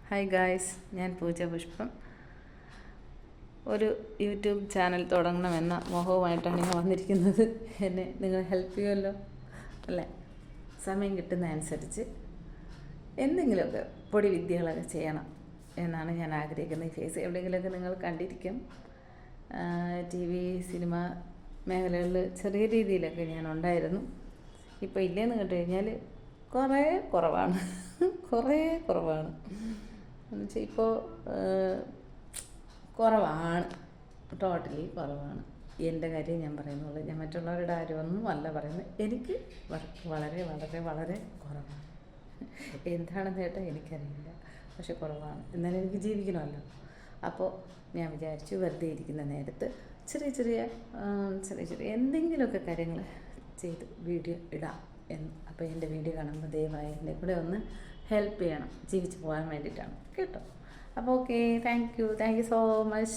Hi guys, ഞാൻ പൂജ പുഷ്പം. ഒരു യൂട്യൂബ് ചാനൽ തുടങ്ങണമെന്ന മോഹവുമായിട്ടാണ് ഞാൻ വന്നിരിക്കുന്നത്. എന്നെ നിങ്ങൾ ഹെൽപ്പ് ചെയ്യുമല്ലോ അല്ലേ? സമയം കിട്ടുന്നതനുസരിച്ച് എന്തെങ്കിലുമൊക്കെ പൊടി വിദ്യകളൊക്കെ ചെയ്യണം എന്നാണ് ഞാൻ ആഗ്രഹിക്കുന്നത്. ഈ ഫേസ് എവിടെയെങ്കിലുമൊക്കെ നിങ്ങൾ കണ്ടിരിക്കും. ടി വി, സിനിമ മേഖലകളിൽ ചെറിയ രീതിയിലൊക്കെ ഞാൻ ഉണ്ടായിരുന്നു. ഇപ്പോൾ ഇല്ലേന്ന് കേട്ട് കഴിഞ്ഞാൽ കുറേ കുറവാണ്. എന്നുവെച്ചാൽ ഇപ്പോൾ കുറവാണ്, ടോട്ടലി കുറവാണ്. എൻ്റെ കാര്യം ഞാൻ പറയുന്നുള്ളൂ. ഞാൻ മറ്റുള്ളവരുടെ കാര്യമൊന്നും അല്ല പറയുന്നത്. എനിക്ക് വർക്ക് വളരെ വളരെ വളരെ കുറവാണ്. എന്താണെന്ന് കേട്ടാൽ എനിക്കറിയില്ല, പക്ഷെ കുറവാണ്. എന്നാലും എനിക്ക് ജീവിക്കണമല്ലോ. അപ്പോൾ ഞാൻ വിചാരിച്ചു വെറുതെ ഇരിക്കുന്ന നേരത്ത് ചെറിയ ചെറിയ എന്തെങ്കിലുമൊക്കെ കാര്യങ്ങൾ ചെയ്ത് വീഡിയോ ഇടാം എന്ന്. അപ്പോൾ എൻ്റെ വീഡിയോ കാണുമ്പോൾ ദയവായി എന്നെ കൂടെ ഒന്ന് ഹെൽപ്പ് ചെയ്യണം, ജീവിച്ച് പോകാൻ വേണ്ടിയിട്ടാണ് കേട്ടോ. അപ്പോൾ okay, thank you so much.